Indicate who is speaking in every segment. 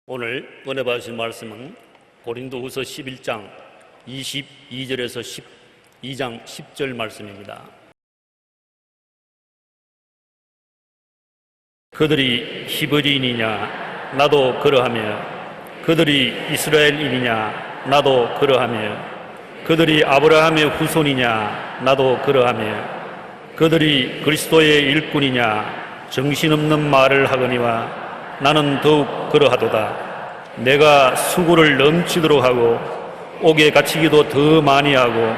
Speaker 1: 오늘 은혜 받으신 말씀은 고린도후서 11장 22절에서 12장 10절 말씀입니다. 그들이 히브리인이냐 나도 그러하며 그들이 이스라엘인이냐 나도 그러하며 그들이 아브라함의 후손이냐 나도 그러하며 그들이 그리스도의 일꾼이냐 정신없는 말을 하거니와 나는 더욱 그러하도다. 내가 수고를 넘치도록 하고 옥에 갇히기도 더 많이 하고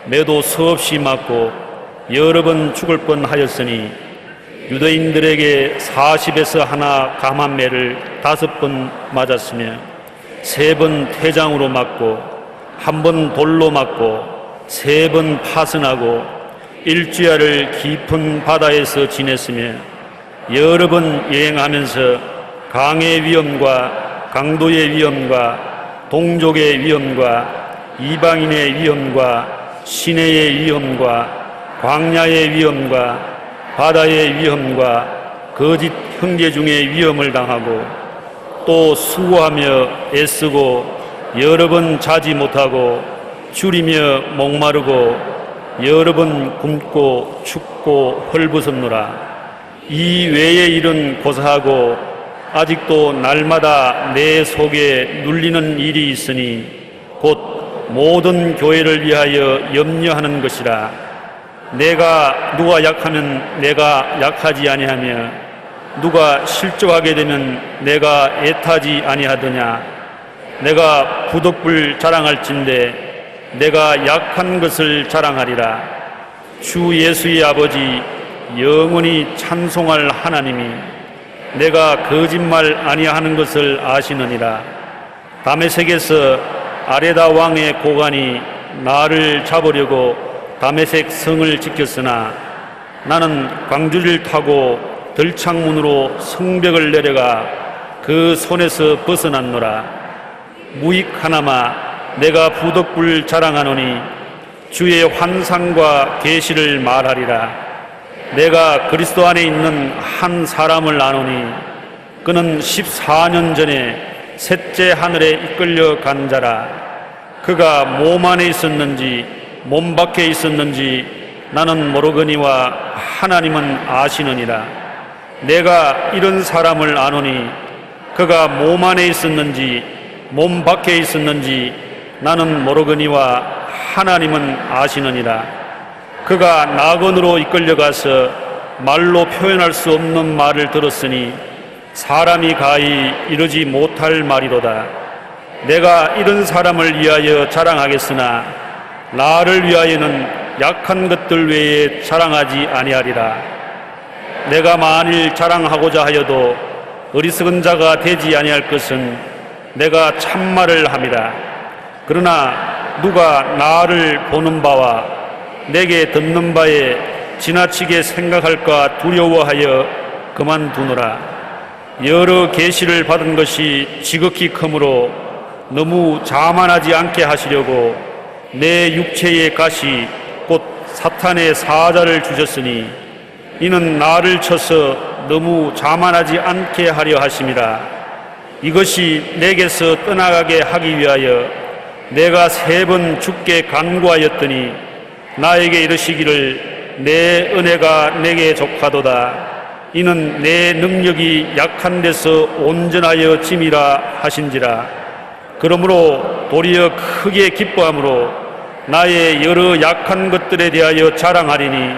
Speaker 1: 매도 수없이 맞고 여러 번 죽을 뻔하였으니 유대인들에게 40에서 하나 감한 매를 5번 맞았으며 3번 태장으로 맞고 1번 돌로 맞고 3번 파선하고 1주야를 깊은 바다에서 지냈으며 여러 번 여행하면서 강의 위험과 강도의 위험과 동족의 위험과 이방인의 위험과 시내의 위험과 광야의 위험과 바다의 위험과 거짓 형제 중의 위험을 당하고 또 수고하며 애쓰고 여러 번 자지 못하고 줄이며 목마르고 여러 번 굶고 춥고 헐벗었노라. 이 외의 일은 고사하고 아직도 날마다 내 속에 눌리는 일이 있으니 곧 모든 교회를 위하여 염려하는 것이라. 내가 누가 약하면 내가 약하지 아니하며 누가 실족하게 되면 내가 애타지 아니하더냐. 내가 부덕불 자랑할진대 내가 약한 것을 자랑하리라. 주 예수의 아버지 영원히 찬송할 하나님이 내가 거짓말 아니하는 것을 아시느니라. 다메섹에서 아레다 왕의 고관이 나를 잡으려고 다메섹 성을 지켰으나 나는 광주리를 타고 들창문으로 성벽을 내려가 그 손에서 벗어났노라. 무익 하나마 내가 부덕불 자랑하노니 주의 환상과 계시를 말하리라. 내가 그리스도 안에 있는 한 사람을 아노니 그는 14년 전에 셋째 하늘에 이끌려 간 자라. 그가 몸 안에 있었는지 몸 밖에 있었는지 나는 모르거니와 하나님은 아시느니라. 내가 이런 사람을 아노니 그가 몸 안에 있었는지 몸 밖에 있었는지 나는 모르거니와 하나님은 아시느니라. 그가 낙원으로 이끌려가서 말로 표현할 수 없는 말을 들었으니 사람이 가히 이르지 못할 말이로다. 내가 이런 사람을 위하여 자랑하겠으나 나를 위하여는 약한 것들 외에 자랑하지 아니하리라. 내가 만일 자랑하고자 하여도 어리석은 자가 되지 아니할 것은 내가 참말을 함이라. 그러나 누가 나를 보는 바와 내게 듣는 바에 지나치게 생각할까 두려워하여 그만두노라. 여러 계시를 받은 것이 지극히 크므로 너무 자만하지 않게 하시려고 내 육체의 가시 곧 사탄의 사자를 주셨으니 이는 나를 쳐서 너무 자만하지 않게 하려 하심이라. 이것이 내게서 떠나가게 하기 위하여 내가 3번 주께 간구하였더니 나에게 이르시기를 내 은혜가 내게 족하도다. 이는 내 능력이 약한 데서 온전하여 짐이라 하신지라. 그러므로 도리어 크게 기뻐함으로 나의 여러 약한 것들에 대하여 자랑하리니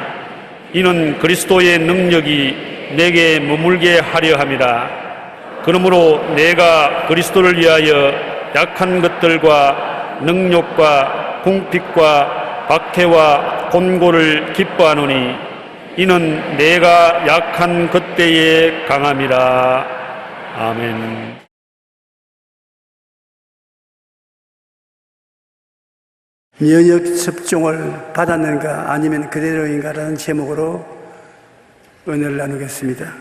Speaker 1: 이는 그리스도의 능력이 내게 머물게 하려 함이라. 그러므로 내가 그리스도를 위하여 약한 것들과 능욕과 궁핍과 박해와 곤고를 기뻐하노니 이는 내가 약한 그때에 강함이라. 아멘.
Speaker 2: 면역 접종을 받았는가 아니면 그대로인가라는 제목으로 은혜를 나누겠습니다.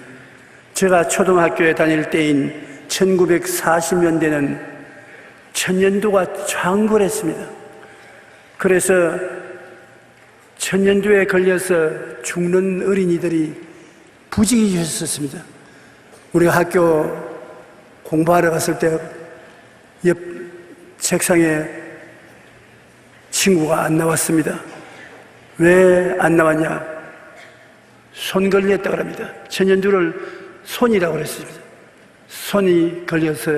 Speaker 2: 제가 초등학교에 다닐 때인 1940년대는 천년도가 장궐했습니다. 그래서 천연두에 걸려서 죽는 어린이들이 부지기셨었습니다. 우리가 학교 공부하러 갔을 때 옆 책상에 친구가 안 나왔습니다. 왜 안 나왔냐? 손 걸렸다 그럽니다. 천연두를 손이라고 그랬습니다. 손이 걸려서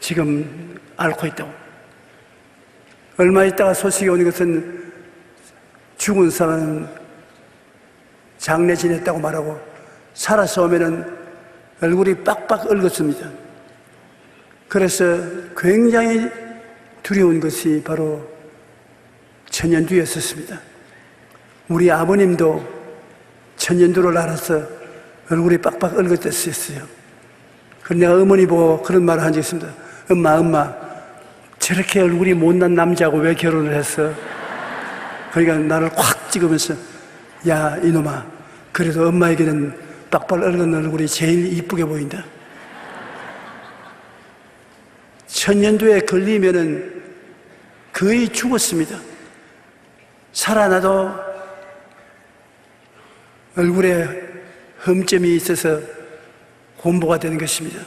Speaker 2: 지금 앓고 있다고. 얼마 있다가 소식이 오는 것은 죽은 사람은 장례 지냈다고 말하고 살아서 오면은 얼굴이 빡빡 얽었습니다. 그래서 굉장히 두려운 것이 바로 천연두였었습니다. 우리 아버님도 천연두를 앓아서 얼굴이 빡빡 얽었었어요. 그런데 내가 어머니 보고 그런 말을 한 적이 있습니다. 엄마, 저렇게 얼굴이 못난 남자하고 왜 결혼을 했어? 그러니까 나를 콱 찍으면서, 야, 이놈아, 그래도 엄마에게는 빡빡 얽은 얼굴이 제일 이쁘게 보인다. 천연두에 걸리면은 거의 죽었습니다. 살아나도 얼굴에 흠점이 있어서 곰보가 되는 것입니다.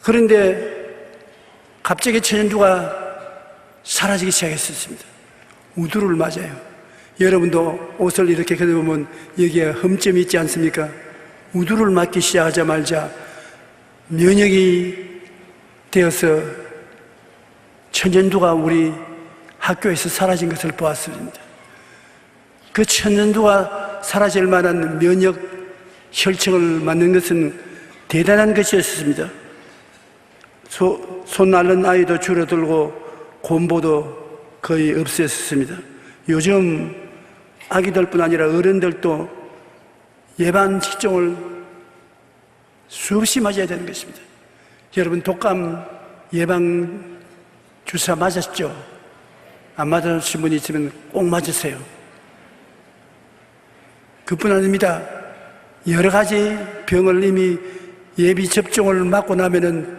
Speaker 2: 그런데 갑자기 천연두가 사라지기 시작했습니다. 우두를 맞아요. 여러분도 옷을 이렇게 걷어보면 여기에 흠점이 있지 않습니까? 우두를 맞기 시작하자마자 면역이 되어서 천연두가 우리 학교에서 사라진 것을 보았습니다. 그 천연두가 사라질 만한 면역 혈청을 맞는 것은 대단한 것이었습니다. 손 앓는 아이도 줄어들고 곰보도 거의 없었습니다. 요즘 아기들뿐 아니라 어른들도 예방 접종을 수없이 맞아야 되는 것입니다. 여러분 독감 예방 주사 맞았죠? 안 맞으신 분이 있으면 꼭 맞으세요. 그뿐 아닙니다. 여러 가지 병을 이미 예비 접종을 맞고 나면은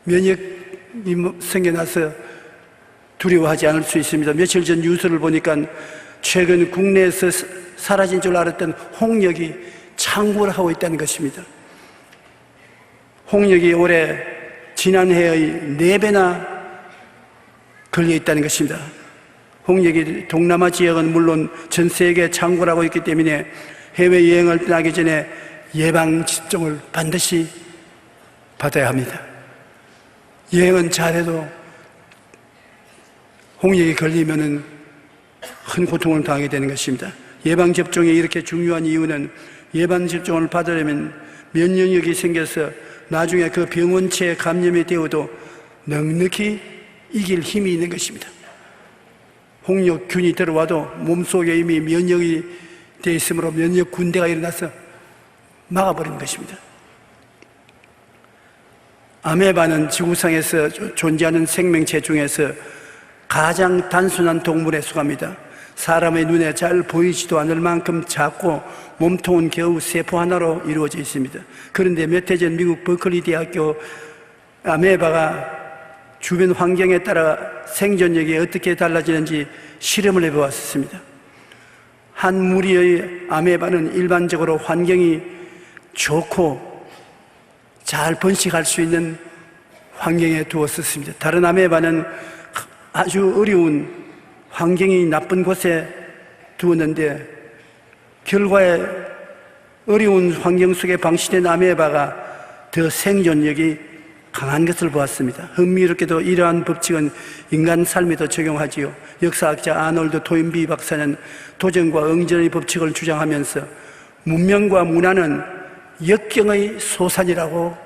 Speaker 2: 면역이 생겨나서 두려워하지 않을 수 있습니다. 며칠 전 뉴스를 보니까 최근 국내에서 사라진 줄 알았던 홍역이 창궐을 하고 있다는 것입니다. 홍역이 올해 지난해의 4배나 걸려 있다는 것입니다. 홍역이 동남아 지역은 물론 전 세계에 창궐을 하고 있기 때문에 해외여행을 떠나기 전에 예방접종을 반드시 받아야 합니다. 여행은 잘해도 홍역이 걸리면은 큰 고통을 당하게 되는 것입니다. 예방접종이 이렇게 중요한 이유는 예방접종을 받으려면 면역력이 생겨서 나중에 그 병원체에 감염이 되어도 넉넉히 이길 힘이 있는 것입니다. 홍역균이 들어와도 몸속에 이미 면역이 되어 있으므로 면역 군대가 일어나서 막아버리는 것입니다. 아메바는 지구상에서 존재하는 생명체 중에서 가장 단순한 동물에 속합니다. 사람의 눈에 잘 보이지도 않을 만큼 작고 몸통은 겨우 세포 하나로 이루어져 있습니다. 그런데 몇 해 전 미국 버클리 대학교 아메바가 주변 환경에 따라 생존력이 어떻게 달라지는지 실험을 해보았습니다. 한 무리의 아메바는 일반적으로 환경이 좋고 잘 번식할 수 있는 환경에 두었었습니다. 다른 아메바는 아주 어려운 환경이 나쁜 곳에 두었는데 결과에 어려운 환경 속에 방치된 아메바가 더 생존력이 강한 것을 보았습니다. 흥미롭게도 이러한 법칙은 인간 삶에도 적용하지요. 역사학자 아놀드 토인비 박사는 도전과 응전의 법칙을 주장하면서 문명과 문화는 역경의 소산이라고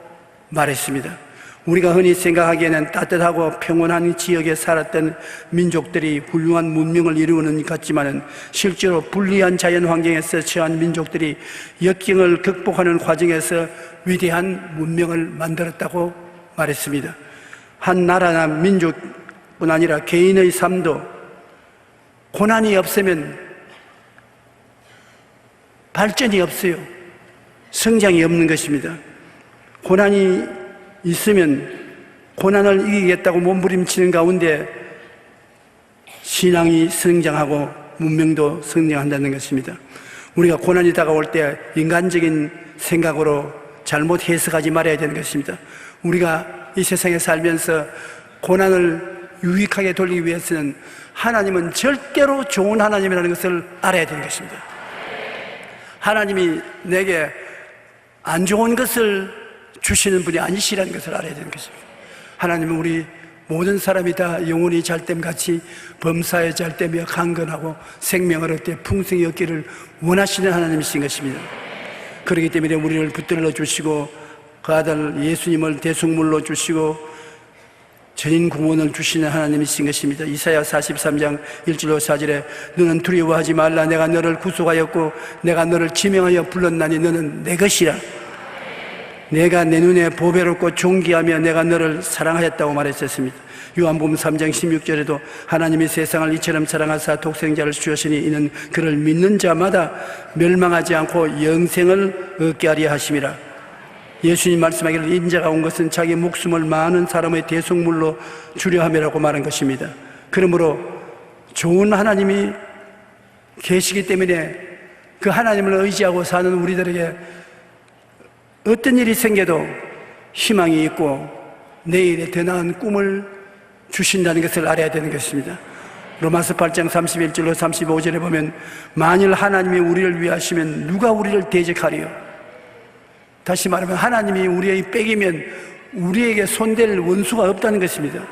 Speaker 2: 말했습니다. 우리가 흔히 생각하기에는 따뜻하고 평온한 지역에 살았던 민족들이 훌륭한 문명을 이루는 것 같지만 실제로 불리한 자연 환경에서 처한 민족들이 역경을 극복하는 과정에서 위대한 문명을 만들었다고 말했습니다. 한 나라나 민족뿐 아니라 개인의 삶도 고난이 없으면 발전이 없어요. 성장이 없는 것입니다. 고난이 있으면 고난을 이기겠다고 몸부림치는 가운데 신앙이 성장하고 문명도 성장한다는 것입니다. 우리가 고난이 다가올 때 인간적인 생각으로 잘못 해석하지 말아야 되는 것입니다. 우리가 이 세상에 살면서 고난을 유익하게 돌리기 위해서는 하나님은 절대로 좋은 하나님이라는 것을 알아야 되는 것입니다. 하나님이 내게 안 좋은 것을 주시는 분이 아니시라는 것을 알아야 되는 것입니다. 하나님은 우리 모든 사람이 다 영혼이 잘됨같이 범사에 잘되며 강건하고 생명을 얻되 풍성히 얻기를 원하시는 하나님이신 것입니다. 그렇기 때문에 우리를 붙들어 주시고 그 아들 예수님을 대속물로 주시고 전인 구원을 주시는 하나님이신 것입니다. 이사야 43장 1절로 4절에 너는 두려워하지 말라. 내가 너를 구속하였고 내가 너를 지명하여 불렀나니 너는 내 것이라. 내가 내 눈에 보배롭고 존귀하며 내가 너를 사랑하였다고 말했었습니다. 요한복음 3장 16절에도 하나님이 세상을 이처럼 사랑하사 독생자를 주셨으니 이는 그를 믿는 자마다 멸망하지 않고 영생을 얻게 하려 하심이라. 예수님 말씀하기를 인자가 온 것은 자기 목숨을 많은 사람의 대속물로 주려 함이라고 말한 것입니다. 그러므로 좋은 하나님이 계시기 때문에 그 하나님을 의지하고 사는 우리들에게 어떤 일이 생겨도 희망이 있고 내일에 더 나은 꿈을 주신다는 것을 알아야 되는 것입니다. 로마서 8장 31절로 35절에 보면 만일 하나님이 우리를 위하시면 누가 우리를 대적하리요? 다시 말하면 하나님이 우리의 빽이면 우리에게 손댈 원수가 없다는 것입니다.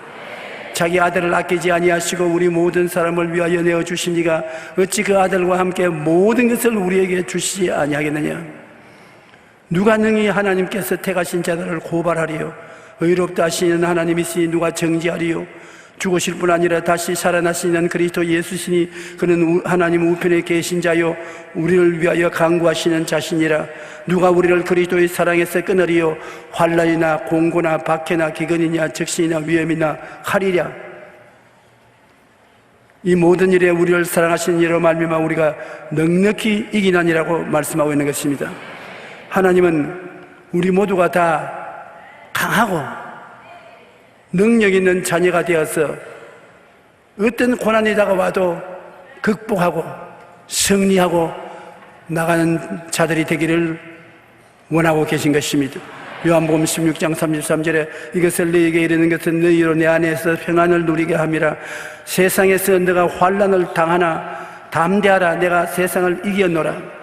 Speaker 2: 자기 아들을 아끼지 아니하시고 우리 모든 사람을 위하여 내어주신 이가 어찌 그 아들과 함께 모든 것을 우리에게 주시지 아니하겠느냐? 누가 능히 하나님께서 택하신 자들을 고발하리요? 의롭다 하시는 하나님이시니 누가 정지하리요? 죽으실 뿐 아니라 다시 살아나시는 그리스도 예수시니 그는 하나님 우편에 계신 자요 우리를 위하여 간구하시는 자신이라. 누가 우리를 그리스도의 사랑에서 끊으리요? 환난이나 공고나 박해나 기근이냐 적신이나 위험이나 칼이랴. 이 모든 일에 우리를 사랑하시는 이로 말미암아 우리가 넉넉히 이기나니라고 말씀하고 있는 것입니다. 하나님은 우리 모두가 다 강하고 능력 있는 자녀가 되어서 어떤 고난이 다가와도 극복하고 승리하고 나가는 자들이 되기를 원하고 계신 것입니다. 요한복음 16장 33절에 이것을 너희에게 이르는 것은 너희로 내 안에서 평안을 누리게 함이라. 세상에서 너가 환난을 당하나 담대하라. 내가 세상을 이겼노라.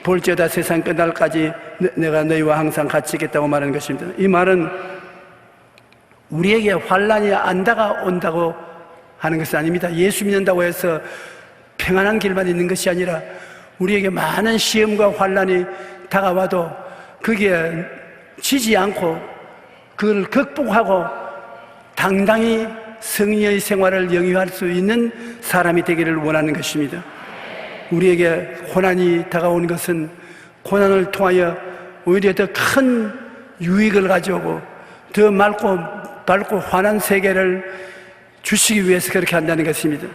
Speaker 2: 볼지어다 세상 끝날까지 내가 너희와 항상 같이 있겠다고 말하는 것입니다. 이 말은 우리에게 환난이 안 다가온다고 하는 것은 아닙니다. 예수 믿는다고 해서 평안한 길만 있는 것이 아니라 우리에게 많은 시험과 환난이 다가와도 거기에 지지 않고 그걸 극복하고 당당히 승리의 생활을 영위할 수 있는 사람이 되기를 원하는 것입니다. 우리에게 고난이 다가오는 것은 고난을 통하여 오히려 더 큰 유익을 가져오고 더 밝고 환한 세계를 주시기 위해서 그렇게 한다는 것입니다.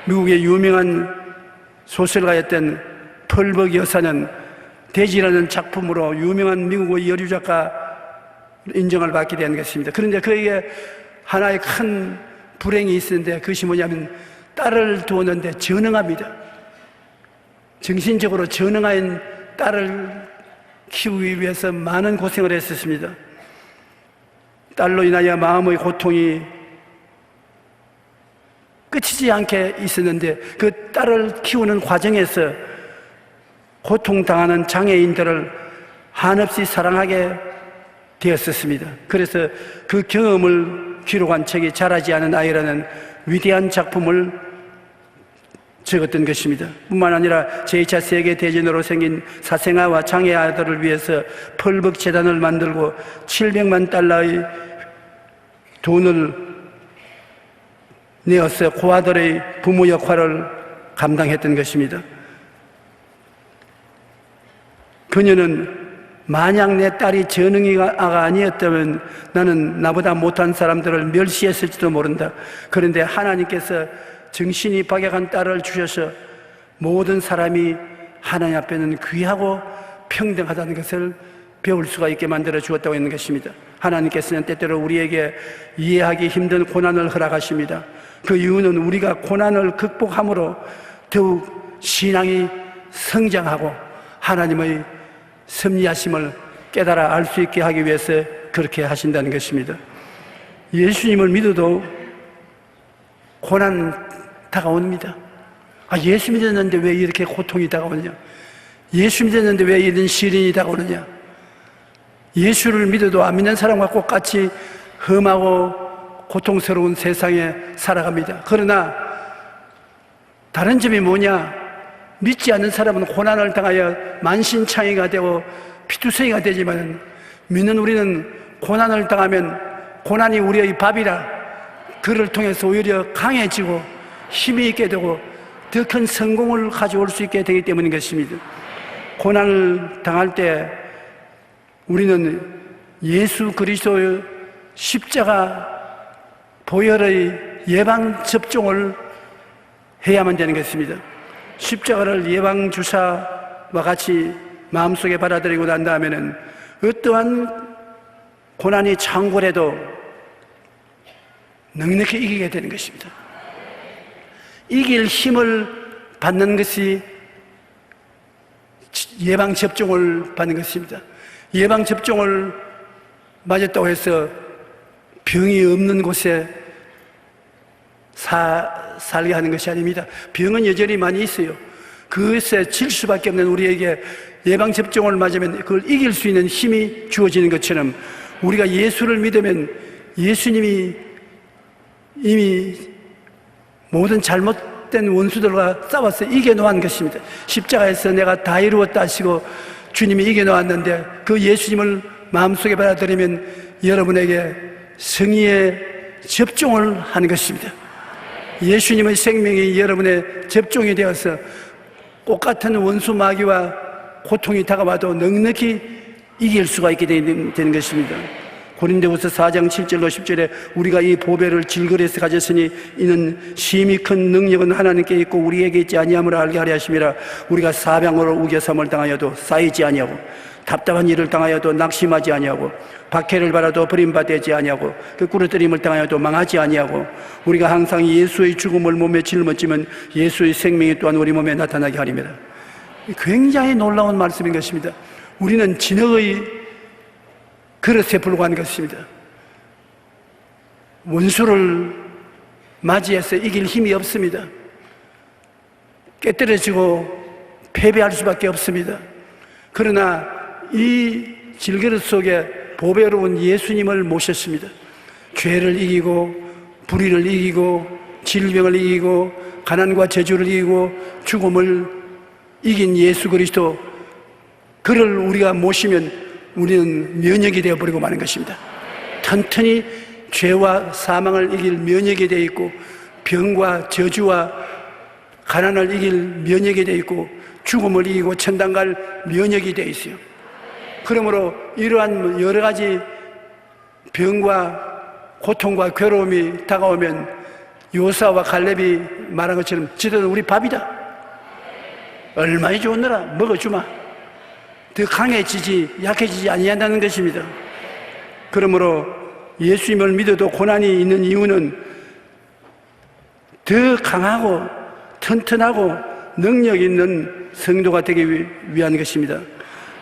Speaker 2: 미국의 유명한 소설가였던 펄벅 여사는 돼지라는 작품으로 유명한 미국의 여류 작가 인정을 받게 된 것입니다. 그런데 그에게 하나의 큰 불행이 있었는데 그것이 뭐냐면 딸을 두었는데 전능합니다. 정신적으로 전능한 딸을 키우기 위해서 많은 고생을 했었습니다. 딸로 인하여 마음의 고통이 끝이지 않게 있었는데 그 딸을 키우는 과정에서 고통당하는 장애인들을 한없이 사랑하게 되었었습니다. 그래서 그 경험을 기록한 책이 자라지 않은 아이라는 위대한 작품을 적었던 것입니다. 뿐만 아니라 제2차 세계대전으로 생긴 사생아와 장애아들을 위해서 펄벅 재단을 만들고 700만 달러의 돈을 내어서 그 아들의 부모 역할을 감당했던 것입니다. 그녀는 만약 내 딸이 전능이가 아니었다면 나는 나보다 못한 사람들을 멸시했을지도 모른다. 그런데 하나님께서 정신이 박약한 딸을 주셔서 모든 사람이 하나님 앞에는 귀하고 평등하다는 것을 배울 수가 있게 만들어 주었다고 하는 것입니다. 하나님께서는 때때로 우리에게 이해하기 힘든 고난을 허락하십니다. 그 이유는 우리가 고난을 극복함으로 더욱 신앙이 성장하고 하나님의 섭리하심을 깨달아 알 수 있게 하기 위해서 그렇게 하신다는 것입니다. 예수님을 믿어도 고난 다가옵니다. 예수 믿었는데 왜 이렇게 고통이 다가오느냐? 예수 믿었는데 왜 이런 시련이 다가오느냐? 예수를 믿어도 안 믿는 사람과 똑같이 험하고 고통스러운 세상에 살아갑니다. 그러나 다른 점이 뭐냐? 믿지 않는 사람은 고난을 당하여 만신창이가 되고 피투성이가 되지만 믿는 우리는 고난을 당하면 고난이 우리의 밥이라 그를 통해서 오히려 강해지고 힘이 있게 되고 더 큰 성공을 가져올 수 있게 되기 때문인 것입니다. 고난을 당할 때 우리는 예수 그리스도의 십자가 보혈의 예방접종을 해야만 되는 것입니다. 십자가를 예방주사와 같이 마음속에 받아들이고 난 다음에는 어떠한 고난이 창궐해도 넉넉히 이기게 되는 것입니다. 이길 힘을 받는 것이 예방접종을 받는 것입니다. 예방접종을 맞았다고 해서 병이 없는 곳에 살게 하는 것이 아닙니다. 병은 여전히 많이 있어요. 그것에 질 수밖에 없는 우리에게 예방접종을 맞으면 그걸 이길 수 있는 힘이 주어지는 것처럼 우리가 예수를 믿으면 예수님이 이미 모든 잘못된 원수들과 싸워서 이겨놓은 것입니다. 십자가에서 내가 다 이루었다 하시고 주님이 이겨놓았는데 그 예수님을 마음속에 받아들이면 여러분에게 승리의 접종을 하는 것입니다. 예수님의 생명이 여러분의 접종이 되어서 똑같은 원수 마귀와 고통이 다가와도 넉넉히 이길 수가 있게 되는 것입니다. 고린도후서 4장 7절로 10절에 우리가 이 보배를 질거리에서 가졌으니 이는 심히 큰 능력은 하나님께 있고 우리에게 있지 아니함을 알게 하려 하심이라. 우리가 사방으로 우겨섬을 당하여도 쌓이지 아니하고 답답한 일을 당하여도 낙심하지 아니하고 박해를 받아도 버림받지 아니하고 그 꾸러뜨림을 당하여도 망하지 아니하고 우리가 항상 예수의 죽음을 몸에 짊어지면 예수의 생명이 또한 우리 몸에 나타나게 하리라. 굉장히 놀라운 말씀인 것입니다. 우리는 진흙의 그릇에 불과한 것입니다. 원수를 맞이해서 이길 힘이 없습니다. 깨뜨려지고 패배할 수밖에 없습니다. 그러나 이 질그릇 속에 보배로운 예수님을 모셨습니다. 죄를 이기고 불의를 이기고 질병을 이기고 가난과 저주를 이기고 죽음을 이긴 예수 그리스도, 그를 우리가 모시면 우리는 면역이 되어버리고 마는 것입니다. 튼튼히 죄와 사망을 이길 면역이 되어 있고 병과 저주와 가난을 이길 면역이 되어 있고 죽음을 이기고 천당 갈 면역이 되어 있어요. 그러므로 이러한 여러 가지 병과 고통과 괴로움이 다가오면 요사와 갈렙이 말한 것처럼 저들은 우리 밥이다. 얼마나 좋으느라 먹어주마. 더 강해지지 약해지지 아니한다는 것입니다. 그러므로 예수님을 믿어도 고난이 있는 이유는 더 강하고 튼튼하고 능력 있는 성도가 되기 위한 것입니다.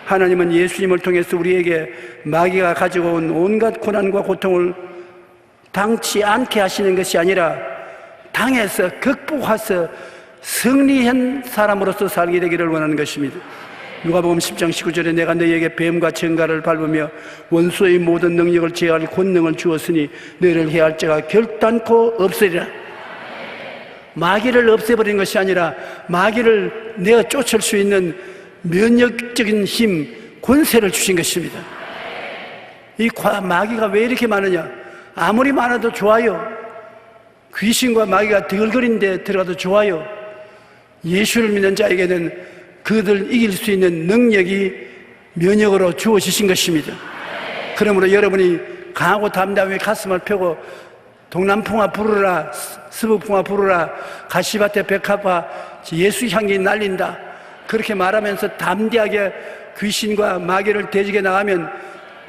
Speaker 2: 하나님은 예수님을 통해서 우리에게 마귀가 가지고 온 온갖 고난과 고통을 당치 않게 하시는 것이 아니라 당해서 극복해서 승리한 사람으로서 살게 되기를 원하는 것입니다. 누가복음 10장 19절에 내가 너희에게 뱀과 청가를 밟으며 원수의 모든 능력을 제어할 권능을 주었으니 너희를 해할 자가 결단코 없으리라. 마귀를 없애버리는 것이 아니라 마귀를 내가 쫓을 수 있는 면역적인 힘, 권세를 주신 것입니다. 이 마귀가 왜 이렇게 많으냐? 아무리 많아도 좋아요. 귀신과 마귀가 덜거린 데 들어가도 좋아요. 예수를 믿는 자에게는 그들 이길 수 있는 능력이 면역으로 주어지신 것입니다. 그러므로 여러분이 강하고 담대하게 가슴을 펴고 동남풍아 부르라, 서북풍아 부르라, 가시밭에 백합화 예수 향기 날린다, 그렇게 말하면서 담대하게 귀신과 마귀를 대적해 나가면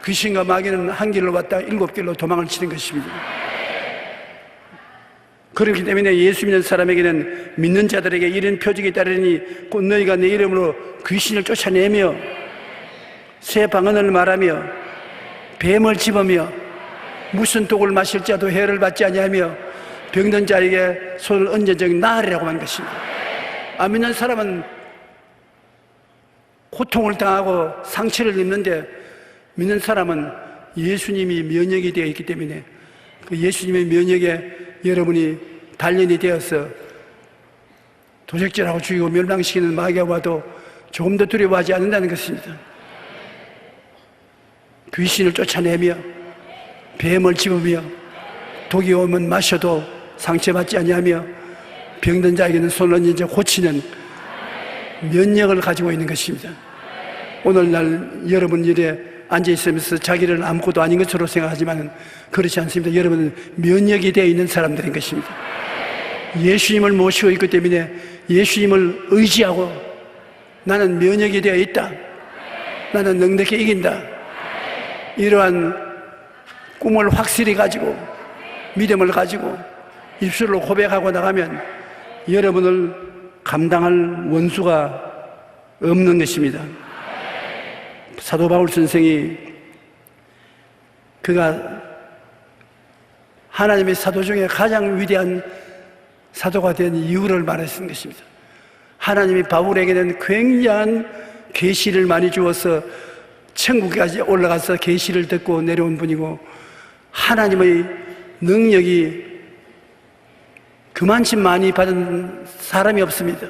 Speaker 2: 귀신과 마귀는 한 길로 왔다가 7길로 도망을 치는 것입니다. 그렇기 때문에 예수 믿는 사람에게는 믿는 자들에게 이런 표적이 따르니 곧 너희가 내 이름으로 귀신을 쫓아내며 새 방언을 말하며 뱀을 집으며 무슨 독을 마실 자도 해를 받지 아니하며 병든 자에게 손을 얹은 적이 나으리라고 한 것입니다. 안 믿는 사람은 고통을 당하고 상처를 입는데 믿는 사람은 예수님이 면역이 되어 있기 때문에 그 예수님의 면역에 여러분이 단련이 되어서 도적질하고 죽이고 멸망시키는 마귀가 와도 조금 더 두려워하지 않는다는 것입니다. 귀신을 쫓아내며 뱀을 집으며 독이 오면 마셔도 상처받지 아니하며 병든 자에게는 손을 얹은 자 고치는 면역을 가지고 있는 것입니다. 오늘날 여러분 일에 앉아있으면서 자기를 아무것도 아닌 것으로 생각하지만 그렇지 않습니다. 여러분은 면역이 되어 있는 사람들인 것입니다. 예수님을 모시고 있기 때문에 예수님을 의지하고 나는 면역이 되어 있다, 나는 넉넉히 이긴다, 이러한 꿈을 확실히 가지고 믿음을 가지고 입술로 고백하고 나가면 여러분을 감당할 원수가 없는 것입니다. 사도 바울 선생이 그가 하나님의 사도 중에 가장 위대한 사도가 된 이유를 말했던 것입니다. 하나님이 바울에게는 굉장한 계시를 많이 주어서 천국까지 올라가서 계시를 듣고 내려온 분이고 하나님의 능력이 그만큼 많이 받은 사람이 없습니다.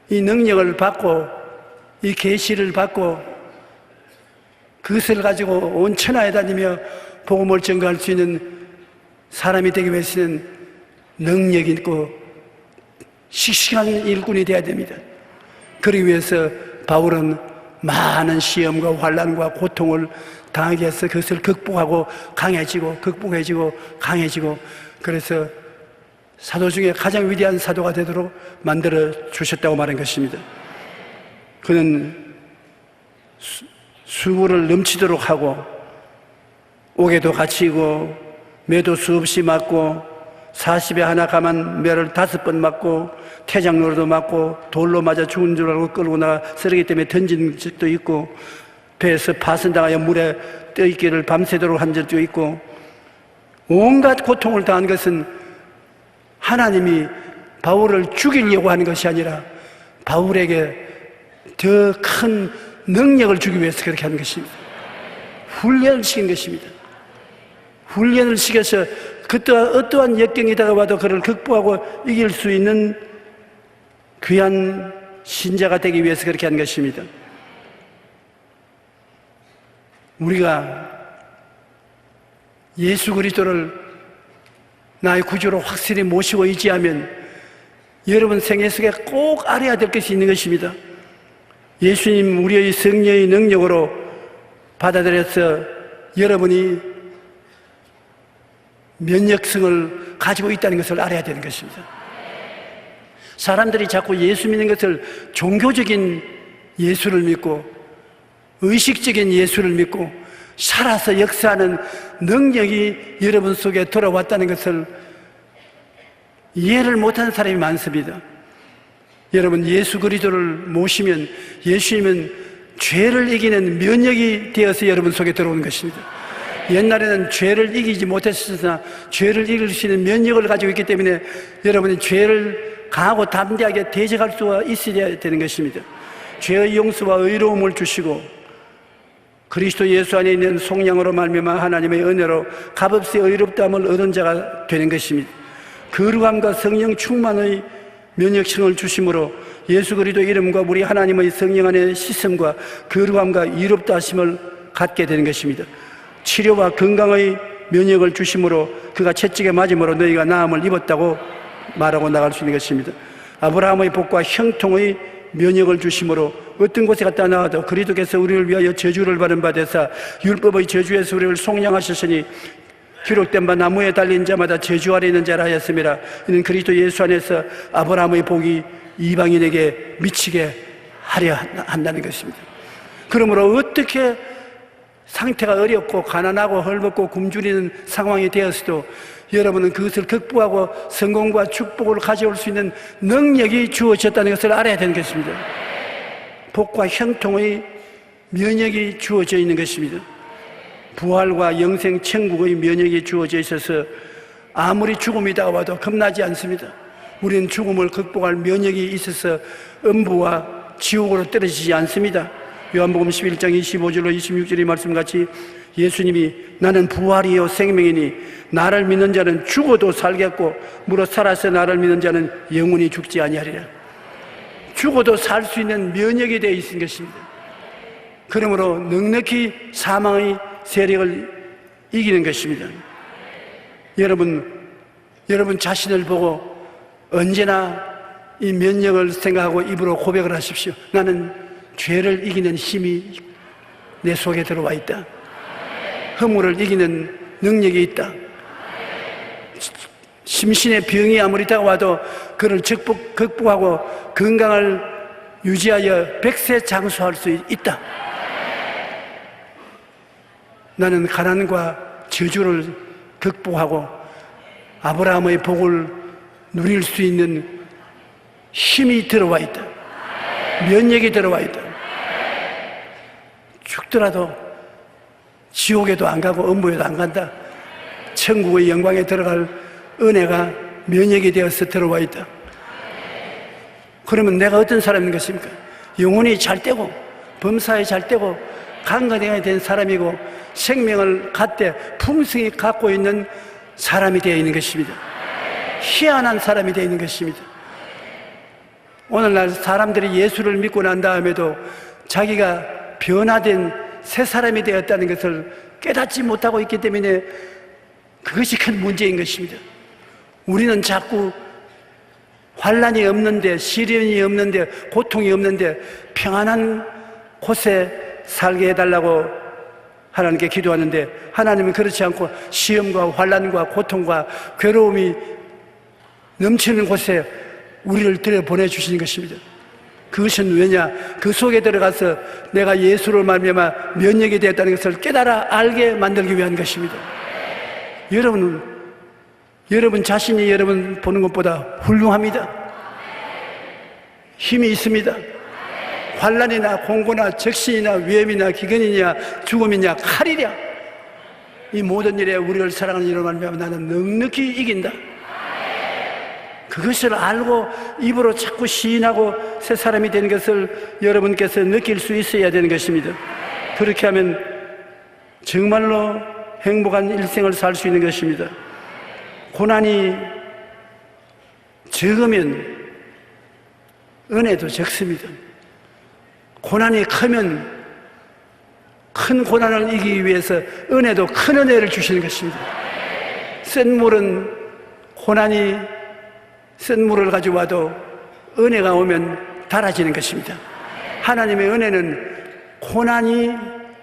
Speaker 2: 이 능력을 받고 이 계시를 받고 그것을 가지고 온 천하에 다니며 복음을 전가할 수 있는 사람이 되기 위해서는 능력이 있고 씩씩한 일꾼이 되어야 됩니다. 그러기 위해서 바울은 많은 시험과 환난과 고통을 당하게 해서 그것을 극복하고 강해지고 극복해지고 강해지고 그래서 사도 중에 가장 위대한 사도가 되도록 만들어 주셨다고 말한 것입니다. 그는 수고를 넘치도록 하고 옥에도 갇히고 매도 수없이 맞고 40에 하나 가만 매를 5번 맞고 태장로로도 맞고 돌로 맞아 죽은 줄 알고 끌고 나가 쓰레기 때문에 던진 적도 있고 배에서 파선당하여 물에 떠있기를 밤새도록 한 적도 있고 온갖 고통을 당한 것은 하나님이 바울을 죽이려고 하는 것이 아니라 바울에게 더 큰 능력을 주기 위해서 그렇게 하는 것입니다. 훈련을 시킨 것입니다. 훈련을 시켜서 어떠한 역경이 다가와도 그를 극복하고 이길 수 있는 귀한 신자가 되기 위해서 그렇게 한 것입니다. 우리가 예수 그리스도를 나의 구주로 확실히 모시고 의지하면 여러분 생애 속에 꼭 알아야 될 것이 있는 것입니다. 예수님 우리의 성령의 능력으로 받아들여서 여러분이 면역성을 가지고 있다는 것을 알아야 되는 것입니다. 사람들이 자꾸 예수 믿는 것을 종교적인 예수를 믿고 의식적인 예수를 믿고 살아서 역사하는 능력이 여러분 속에 돌아왔다는 것을 이해를 못하는 사람이 많습니다. 여러분 예수 그리스도를 모시면 예수님은 죄를 이기는 면역이 되어서 여러분 속에 들어오는 것입니다. 옛날에는 죄를 이기지 못했으나 죄를 이길 수 있는 면역을 가지고 있기 때문에 여러분이 죄를 강하고 담대하게 대적할 수가 있어야 되는 것입니다. 죄의 용서와 의로움을 주시고 그리스도 예수 안에 있는 속량으로 말미암아 하나님의 은혜로 값없이 의롭다함을 얻은 자가 되는 것입니다. 거룩함과 성령 충만의 면역성을 주심으로 예수 그리스도 이름과 우리 하나님의 성령 안에 씻음과 거룩함과 이롭다 하심을 갖게 되는 것입니다. 치료와 건강의 면역을 주심으로 그가 채찍에 맞음으로 너희가 나음을 입었다고 말하고 나갈 수 있는 것입니다. 아브라함의 복과 형통의 면역을 주심으로 어떤 곳에 갔다 나와도 그리스도께서 우리를 위하여 저주를 받은 바 되사 율법의 저주에서 우리를 속량하셨으니 기록된 바 나무에 달린 자마다 저주 아래 있는 자라 하였습니다. 이는 그리스도 예수 안에서 아브라함의 복이 이방인에게 미치게 하려 한다는 것입니다. 그러므로 어떻게 상태가 어렵고 가난하고 헐벗고 굶주리는 상황이 되었어도 여러분은 그것을 극복하고 성공과 축복을 가져올 수 있는 능력이 주어졌다는 것을 알아야 되는 것입니다. 복과 형통의 면역이 주어져 있는 것입니다. 부활과 영생 천국의 면역이 주어져 있어서 아무리 죽음이 다가와도 겁나지 않습니다. 우리는 죽음을 극복할 면역이 있어서 음부와 지옥으로 떨어지지 않습니다. 요한복음 11장 25절로 26절의 말씀같이 예수님이 나는 부활이요 생명이니 나를 믿는 자는 죽어도 살겠고 무릇 살아서 나를 믿는 자는 영원히 죽지 아니하리라. 죽어도 살 수 있는 면역이 되어 있는 것입니다. 그러므로 넉넉히 사망의 세력을 이기는 것입니다. 여러분 자신을 보고 언제나 이 면역을 생각하고 입으로 고백을 하십시오. 나는 죄를 이기는 힘이 내 속에 들어와 있다. 허물을 이기는 능력이 있다. 심신의 병이 아무리 다가와도 그를 극복하고 건강을 유지하여 백세장수할 수 있다. 나는 가난과 저주를 극복하고 아브라함의 복을 누릴 수 있는 힘이 들어와 있다. 면역이 들어와 있다. 죽더라도 지옥에도 안 가고 음부에도 안 간다. 천국의 영광에 들어갈 은혜가 면역이 되어서 들어와 있다. 그러면 내가 어떤 사람인 것입니까? 영혼이 잘 되고 범사에 잘 되고 강건해야 된 사람이고 생명을 갖되 풍성히 갖고 있는 사람이 되어 있는 것입니다. 희한한 사람이 되어 있는 것입니다. 오늘날 사람들이 예수를 믿고 난 다음에도 자기가 변화된 새 사람이 되었다는 것을 깨닫지 못하고 있기 때문에 그것이 큰 문제인 것입니다. 우리는 자꾸 환난이 없는데, 시련이 없는데, 고통이 없는데 평안한 곳에 살게 해달라고 하나님께 기도하는데 하나님은 그렇지 않고 시험과 환난과 고통과 괴로움이 넘치는 곳에 우리를 들여보내주시는 것입니다. 그것은 왜냐? 그 속에 들어가서 내가 예수를 말미암아 면역이 되었다는 것을 깨달아 알게 만들기 위한 것입니다. 여러분 자신이 여러분 보는 것보다 훌륭합니다. 힘이 있습니다. 환난이나 공고나 적신이나 위험이나 기근이냐 죽음이냐 칼이랴 이 모든 일에 우리를 사랑하는 이로 말미암아 나는 넉넉히 이긴다. 그것을 알고 입으로 자꾸 시인하고 새 사람이 되는 것을 여러분께서 느낄 수 있어야 되는 것입니다. 그렇게 하면 정말로 행복한 일생을 살 수 있는 것입니다. 고난이 적으면 은혜도 적습니다. 고난이 크면 큰 고난을 이기기 위해서 은혜도 큰 은혜를 주시는 것입니다. 센 물은 고난이 센 물을 가져와도 은혜가 오면 달아지는 것입니다. 하나님의 은혜는 고난이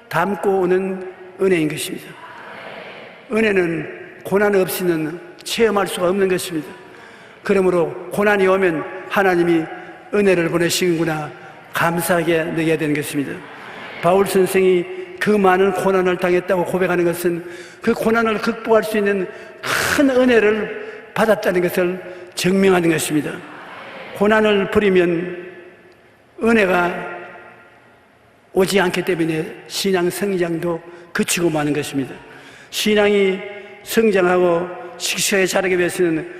Speaker 2: 담고 오는 은혜인 것입니다. 은혜는 고난 없이는 체험할 수가 없는 것입니다. 그러므로 고난이 오면 하나님이 은혜를 보내시는구나 감사하게 느껴야 되는 것입니다. 바울 선생이 그 많은 고난을 당했다고 고백하는 것은 그 고난을 극복할 수 있는 큰 은혜를 받았다는 것을 증명하는 것입니다. 고난을 부리면 은혜가 오지 않기 때문에 신앙 성장도 그치고 마는 것입니다. 신앙이 성장하고 식사에 자라기 위해서는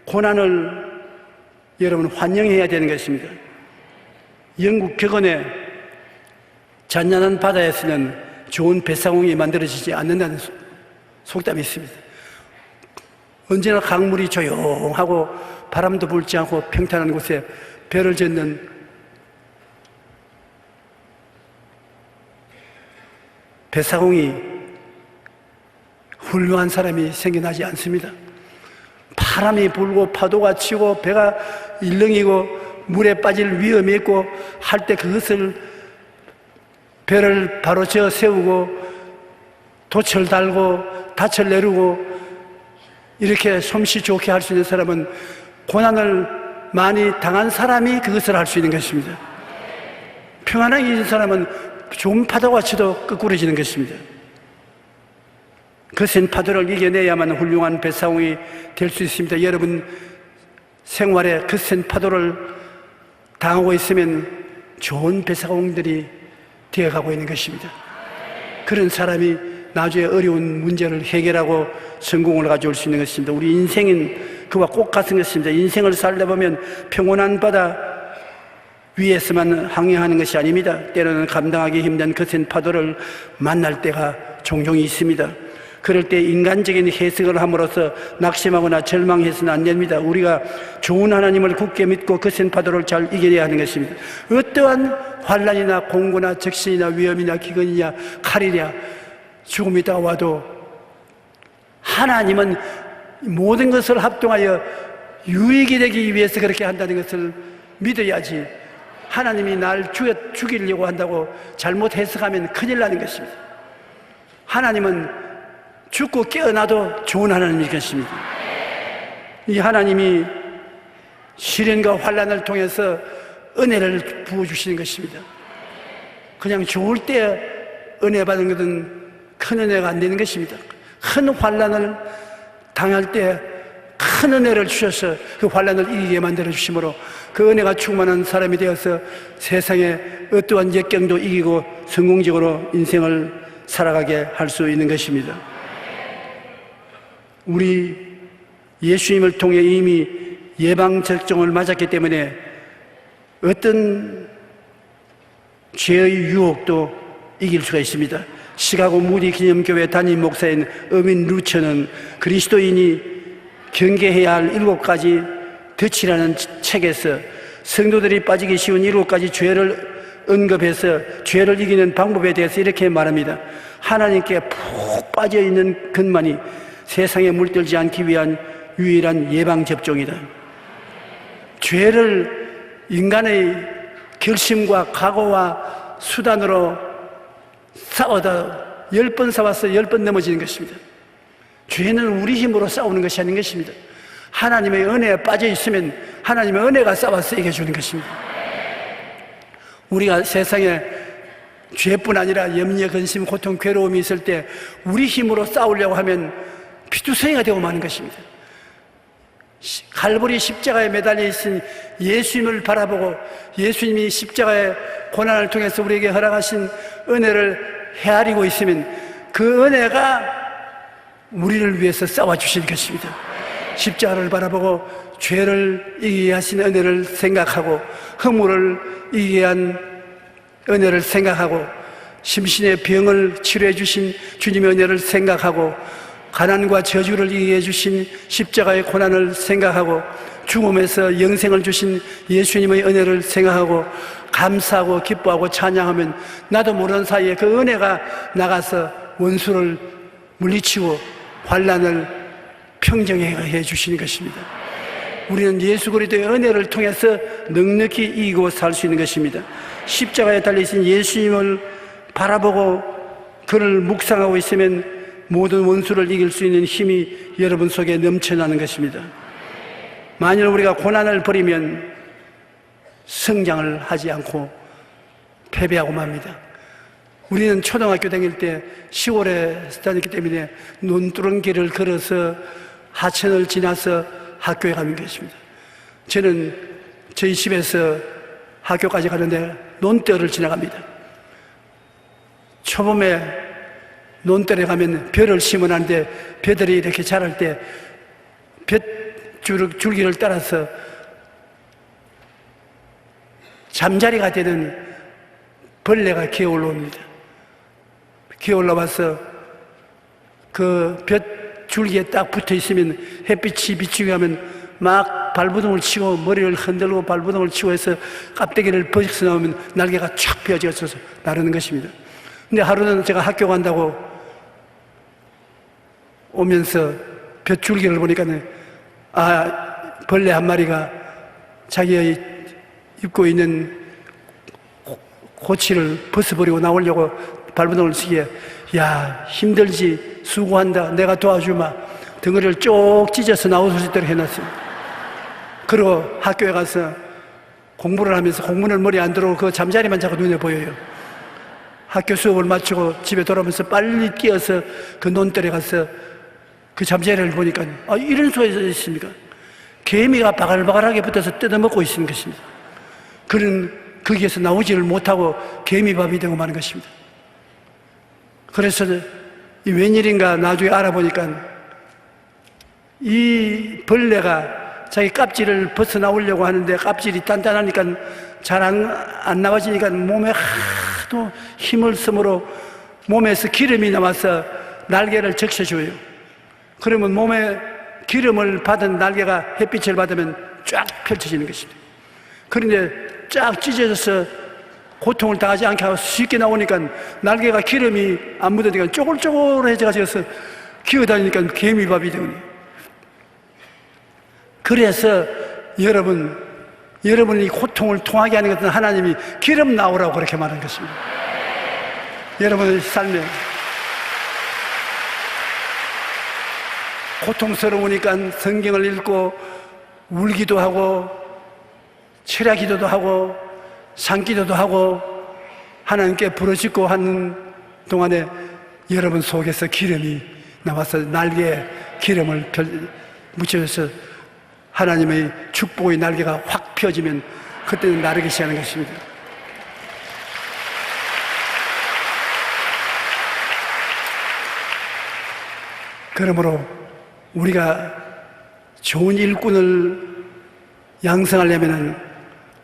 Speaker 2: 고난을 여러분 환영해야 되는 것입니다. 영국 격언에 잔잔한 바다에서는 좋은 뱃사공이 만들어지지 않는다는 속담이 있습니다. 언제나 강물이 조용하고 바람도 불지 않고 평탄한 곳에 배를 젓는 뱃사공이 훌륭한 사람이 생겨나지 않습니다. 바람이 불고 파도가 치고 배가 일렁이고 물에 빠질 위험이 있고 할 때 그것을 배를 바로 저 세우고 돛을 달고 닻을 내리고 이렇게 솜씨 좋게 할 수 있는 사람은 고난을 많이 당한 사람이 그것을 할 수 있는 것입니다. 평안하게 있는 사람은 좋은 파도가 쳐도 거꾸로지는 것입니다. 거센 파도를 이겨내야만 훌륭한 배상공이 될 수 있습니다. 여러분 생활에 거센 파도를 당하고 있으면 좋은 배상공들이 되어가고 있는 것입니다. 그런 사람이 나중에 어려운 문제를 해결하고 성공을 가져올 수 있는 것입니다. 우리 인생은 그와 꼭 같은 것입니다. 인생을 살다 보면 평온한 바다 위에서만 항해하는 것이 아닙니다. 때로는 감당하기 힘든 거센 파도를 만날 때가 종종 있습니다. 그럴 때 인간적인 해석을 함으로써 낙심하거나 절망해서는 안 됩니다. 우리가 좋은 하나님을 굳게 믿고 거센 파도를 잘 이겨내야 하는 것입니다. 어떠한 환난이나 공고나 적신이나 위험이나 기근이냐 칼이냐 죽음이 다가와도 하나님은 모든 것을 합동하여 유익이 되기 위해서 그렇게 한다는 것을 믿어야지, 하나님이 날 죽이려고 한다고 잘못 해석하면 큰일 나는 것입니다. 하나님은 죽고 깨어나도 좋은 하나님이 계십니다. 이 하나님이 시련과 환난을 통해서 은혜를 부어주시는 것입니다. 그냥 좋을 때 은혜 받은 것은 큰 은혜가 안 되는 것입니다. 큰 환난을 당할 때 큰 은혜를 주셔서 그 환난을 이기게 만들어 주심으로 그 은혜가 충만한 사람이 되어서 세상의 어떠한 역경도 이기고 성공적으로 인생을 살아가게 할 수 있는 것입니다. 우리 예수님을 통해 이미 예방접종을 맞았기 때문에 어떤 죄의 유혹도 이길 수가 있습니다. 시카고 무디 기념교회 담임 목사인 어윈 루처는 그리스도인이 경계해야 할 7가지 덫이라는 책에서 성도들이 빠지기 쉬운 7가지 죄를 언급해서 죄를 이기는 방법에 대해서 이렇게 말합니다. 하나님께 푹 빠져있는 것만이 세상에 물들지 않기 위한 유일한 예방접종이다. 죄를 인간의 결심과 각오와 수단으로 싸워다 10번 싸워서 10번 넘어지는 것입니다. 죄는 우리 힘으로 싸우는 것이 아닌 것입니다. 하나님의 은혜에 빠져 있으면 하나님의 은혜가 싸워서 이겨주는 것입니다. 우리가 세상에 죄뿐 아니라 염려, 근심, 고통, 괴로움이 있을 때 우리 힘으로 싸우려고 하면 피투성이가 되고 마는 것입니다. 갈보리 십자가에 매달려 있은 예수님을 바라보고 예수님이 십자가의 고난을 통해서 우리에게 허락하신 은혜를 헤아리고 있으면 그 은혜가 우리를 위해서 싸워주실 것입니다. 십자가를 바라보고 죄를 이기게 하신 은혜를 생각하고 허물을 이기게 한 은혜를 생각하고 심신의 병을 치료해 주신 주님의 은혜를 생각하고 가난과 저주를 이기게 해주신 십자가의 고난을 생각하고 죽음에서 영생을 주신 예수님의 은혜를 생각하고 감사하고 기뻐하고 찬양하면 나도 모르는 사이에 그 은혜가 나가서 원수를 물리치고 환난을 평정해 주시는 것입니다. 우리는 예수 그리스도의 은혜를 통해서 넉넉히 이기고 살 수 있는 것입니다. 십자가에 달리신 예수님을 바라보고 그를 묵상하고 있으면 모든 원수를 이길 수 있는 힘이 여러분 속에 넘쳐나는 것입니다. 만일 우리가 고난을 버리면 성장을 하지 않고 패배하고 맙니다. 우리는 초등학교 다닐 때 시골에 다녔기 때문에 논두렁 길을 걸어서 하천을 지나서 학교에 가는 것입니다. 저는 저희 집에서 학교까지 가는데 논대를 지나갑니다. 초봄에 논대에 가면 벼를 심어놨는데 벼들이 이렇게 자랄 때 벼줄기를 따라서 잠자리가 되는 벌레가 기어 올라옵니다. 기어 올라와서 그 벼줄기에 딱 붙어 있으면 햇빛이 비치게 하면 막 발부둥을 치고 머리를 흔들고 발부둥을 치고 해서 껍데기를 벗어서 나오면 날개가 촥 펴져서 나르는 것입니다. 근데 하루는 제가 학교 간다고 오면서 벼줄기를 보니까는 벌레 한 마리가 자기의 입고 있는 고치를 벗어버리고 나오려고 발부둥을 치기에 야 힘들지 수고한다 내가 도와주마 덩어리를 쭉 찢어서 나올 수 있도록 해놨습니다. 그리고 학교에 가서 공부를 하면서 공부는 머리에 안 들어오고 그 잠자리만 자꾸 눈에 보여요. 학교 수업을 마치고 집에 돌아오면서 빨리 뛰어서 그 논뜰에 가서 그 잠자리를 보니까 이런 수가 있습니까? 개미가 바글바글하게 붙어서 뜯어먹고 있는 것입니다. 그는 거기에서 나오지를 못하고 개미밥이 되고 마는 것입니다. 그래서 이 웬일인가 나중에 알아보니까 이 벌레가 자기 껍질을 벗어나오려고 하는데 껍질이 단단하니까 잘 안 나와지니까 몸에 하도 힘을 쓰므로 몸에서 기름이 나와서 날개를 적셔줘요. 그러면 몸에 기름을 받은 날개가 햇빛을 받으면 쫙 펼쳐지는 것입니다. 그런데 쫙 찢어져서 고통을 당하지 않게 하고 쉽게 나오니까 날개가 기름이 안 묻으니까 쪼글쪼글해져서 기어다니니까 개미밥이 되거든요. 그래서 여러분이 고통을 통하게 하는 것은 하나님이 기름 나오라고 그렇게 말한 것입니다. 여러분의 삶에 고통스러우니까 성경을 읽고 울기도 하고 철야 기도도 하고 산기도도 하고 하나님께 부르짖고 하는 동안에 여러분 속에서 기름이 나와서 날개에 기름을 묻혀서 하나님의 축복의 날개가 확 펴지면 그때는 나르기 시작하는 것입니다. 그러므로 우리가 좋은 일꾼을 양성하려면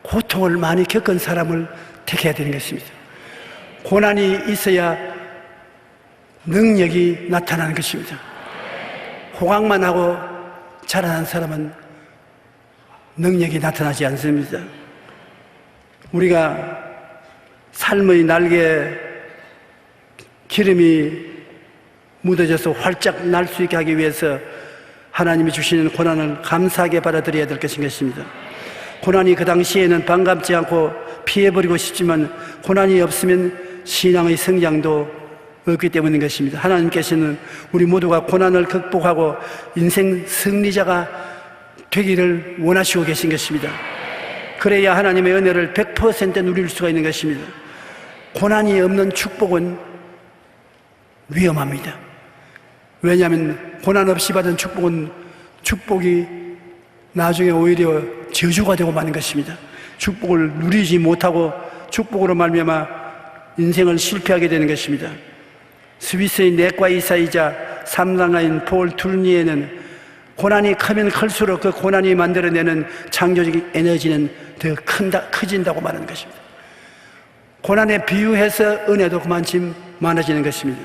Speaker 2: 고통을 많이 겪은 사람을 택해야 되는 것입니다. 고난이 있어야 능력이 나타나는 것입니다. 호강만 하고 자라난 사람은 능력이 나타나지 않습니다. 우리가 삶의 날개에 기름이 묻어져서 활짝 날 수 있게 하기 위해서 하나님이 주시는 고난을 감사하게 받아들여야 될 것입니다. 고난이 그 당시에는 반갑지 않고 피해버리고 싶지만 고난이 없으면 신앙의 성장도 없기 때문인 것입니다. 하나님께서는 우리 모두가 고난을 극복하고 인생 승리자가 되기를 원하시고 계신 것입니다. 그래야 하나님의 은혜를 100% 누릴 수가 있는 것입니다. 고난이 없는 축복은 위험합니다. 왜냐하면 고난 없이 받은 축복이 나중에 오히려 저주가 되고 마는 것입니다. 축복을 누리지 못하고 축복으로 말미암아 인생을 실패하게 되는 것입니다. 스위스의 내과 의사이자 삼강가인 폴 툴니에는 고난이 크면 클수록 그 고난이 만들어내는 창조적인 에너지는 더 커진다고 말하는 것입니다. 고난에 비유해서 은혜도 그만큼 많아지는 것입니다.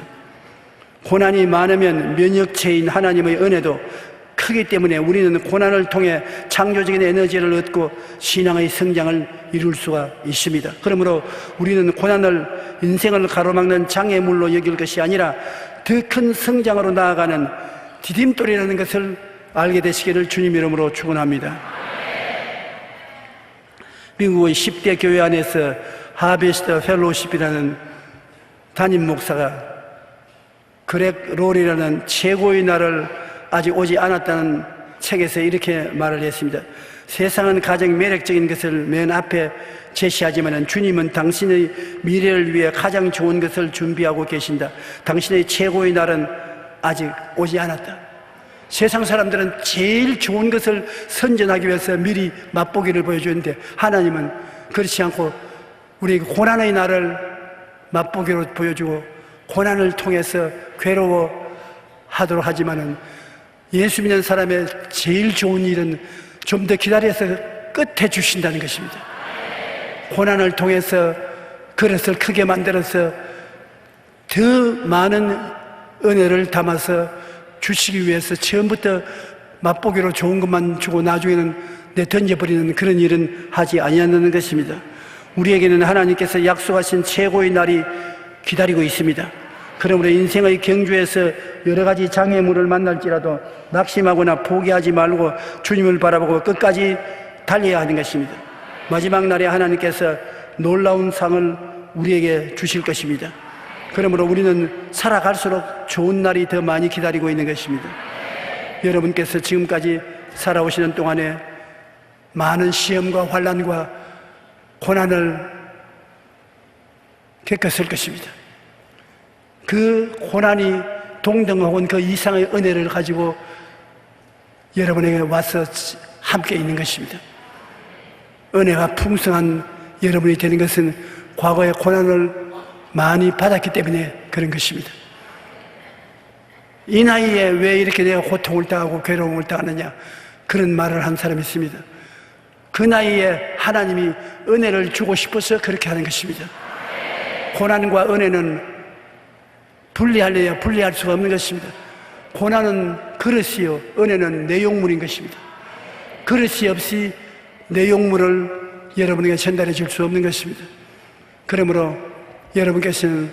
Speaker 2: 고난이 많으면 면역체인 하나님의 은혜도 크기 때문에 우리는 고난을 통해 창조적인 에너지를 얻고 신앙의 성장을 이룰 수가 있습니다. 그러므로 우리는 고난을 인생을 가로막는 장애물로 여길 것이 아니라 더 큰 성장으로 나아가는 디딤돌이라는 것을 알게 되시기를 주님 이름으로 축원합니다. 미국의 10대 교회 안에서 하베스트 펠로우십이라는 담임 목사가 그렉 롤이라는 최고의 날을 아직 오지 않았다는 책에서 이렇게 말을 했습니다. 세상은 가장 매력적인 것을 맨 앞에 제시하지만 주님은 당신의 미래를 위해 가장 좋은 것을 준비하고 계신다. 당신의 최고의 날은 아직 오지 않았다. 세상 사람들은 제일 좋은 것을 선전하기 위해서 미리 맛보기를 보여주는데 하나님은 그렇지 않고 우리에게 고난의 날을 맛보기로 보여주고 고난을 통해서 괴로워하도록 하지만은 예수 믿는 사람의 제일 좋은 일은 좀 더 기다려서 끝에 주신다는 것입니다. 고난을 통해서 그릇을 크게 만들어서 더 많은 은혜를 담아서 주시기 위해서 처음부터 맛보기로 좋은 것만 주고 나중에는 내던져버리는 그런 일은 하지 아니하는 것입니다. 우리에게는 하나님께서 약속하신 최고의 날이 기다리고 있습니다. 그러므로 인생의 경주에서 여러 가지 장애물을 만날지라도 낙심하거나 포기하지 말고 주님을 바라보고 끝까지 달려야 하는 것입니다. 마지막 날에 하나님께서 놀라운 상을 우리에게 주실 것입니다. 그러므로 우리는 살아갈수록 좋은 날이 더 많이 기다리고 있는 것입니다. 여러분께서 지금까지 살아오시는 동안에 많은 시험과 환난과 고난을 겪었을 것입니다. 그 고난이 동등하고 온 그 이상의 은혜를 가지고 여러분에게 와서 함께 있는 것입니다. 은혜가 풍성한 여러분이 되는 것은 과거의 고난을 많이 받았기 때문에 그런 것입니다. 이 나이에 왜 이렇게 내가 고통을 당하고 괴로움을 당하느냐, 그런 말을 한 사람이 있습니다. 그 나이에 하나님이 은혜를 주고 싶어서 그렇게 하는 것입니다. 고난과 은혜는 분리할래야 분리할 수가 없는 것입니다. 고난은 그릇이요, 은혜는 내용물인 것입니다. 그릇이 없이 내용물을 여러분에게 전달해 줄 수 없는 것입니다. 그러므로 여러분께서는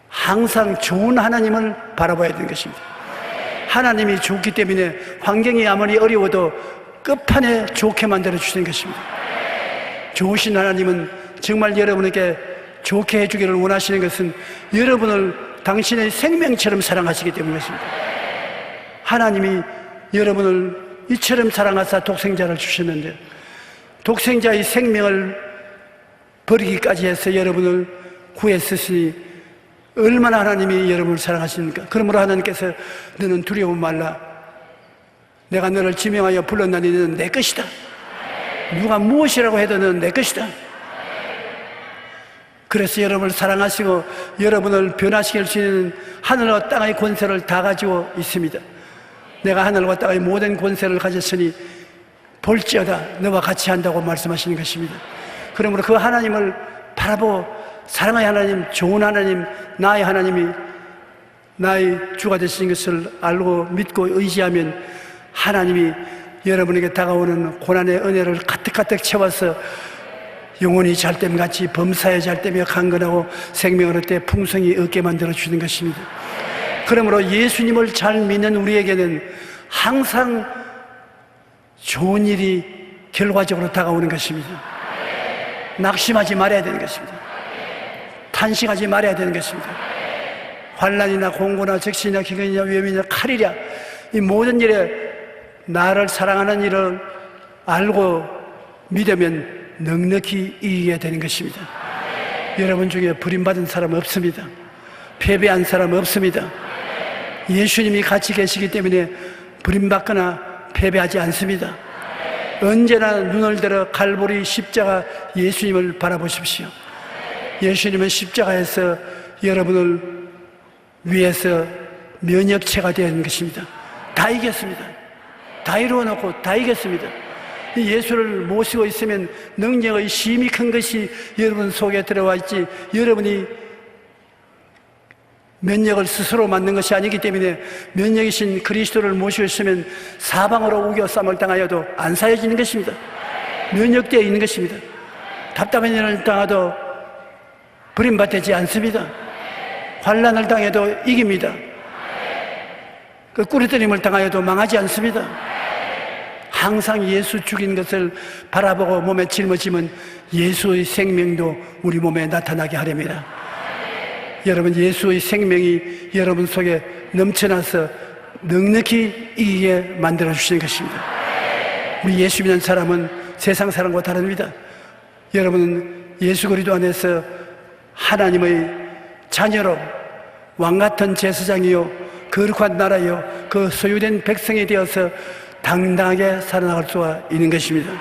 Speaker 2: 항상 좋은 하나님을 바라봐야 되는 것입니다. 하나님이 좋기 때문에 환경이 아무리 어려워도 끝판에 좋게 만들어 주시는 것입니다. 좋으신 하나님은 정말 여러분에게 좋게 해주기를 원하시는 것은 여러분을 당신의 생명처럼 사랑하시기 때문이었습니다. 하나님이 여러분을 이처럼 사랑하사 독생자를 주셨는데, 독생자의 생명을 버리기까지 해서 여러분을 구했으니 얼마나 하나님이 여러분을 사랑하십니까? 그러므로 하나님께서 너는 두려워 말라, 내가 너를 지명하여 불렀나니 너는 내 것이다. 누가 무엇이라고 해도 너는 내 것이다. 그래서 여러분을 사랑하시고 여러분을 변화시킬 수 있는 하늘과 땅의 권세를 다 가지고 있습니다. 내가 하늘과 땅의 모든 권세를 가졌으니 볼지어다 너와 같이 한다고 말씀하시는 것입니다. 그러므로 그 하나님을 바라보고 사랑의 하나님, 좋은 하나님, 나의 하나님이 나의 주가 되신 것을 알고 믿고 의지하면 하나님이 여러분에게 다가오는 고난의 은혜를 가득가득 채워서 영혼이 잘됨같이 범사에 잘되며 강건하고 생명을 얻되 풍성히 얻게 만들어 주는 것입니다. 그러므로 예수님을 잘 믿는 우리에게는 항상 좋은 일이 결과적으로 다가오는 것입니다. 낙심하지 말아야 되는 것입니다. 탄식하지 말아야 되는 것입니다. 환난이나 공고나 적신이나 기근이나 위험이나 칼이랴, 이 모든 일에 나를 사랑하는 일을 알고 믿으면 넉넉히 이기게 되는 것입니다. 여러분 중에 버림받은 사람 없습니다. 패배한 사람 없습니다. 예수님이 같이 계시기 때문에 버림받거나 패배하지 않습니다. 언제나 눈을 들어 갈보리 십자가 예수님을 바라보십시오. 예수님은 십자가에서 여러분을 위해서 면역체가 되는 것입니다. 다 이겼습니다. 다 이루어놓고 다 이겼습니다. 이 예수를 모시고 있으면 능력의 힘이 큰 것이 여러분 속에 들어와 있지, 여러분이 면역을 스스로 만든 것이 아니기 때문에 면역이신 그리스도를 모시고 있으면 사방으로 우겨쌈을 당하여도 안 사여지는 것입니다. 면역되어 있는 것입니다. 답답한 일을 당하도 버림받지 않습니다. 환난을 당해도 이깁니다. 그 꾸리떠림을 당하여도 망하지 않습니다. 항상 예수 죽인 것을 바라보고 몸에 짊어지면 예수의 생명도 우리 몸에 나타나게 하렵니다. 여러분, 예수의 생명이 여러분 속에 넘쳐나서 넉넉히 이기게 만들어주시는 것입니다. 우리 예수 믿는 사람은 세상 사람과 다릅니다. 여러분은 예수 그리스도 안에서 하나님의 자녀로 왕같은 제사장이요 거룩한 나라요 그 소유된 백성이 되어서 당당하게 살아나갈 수가 있는 것입니다.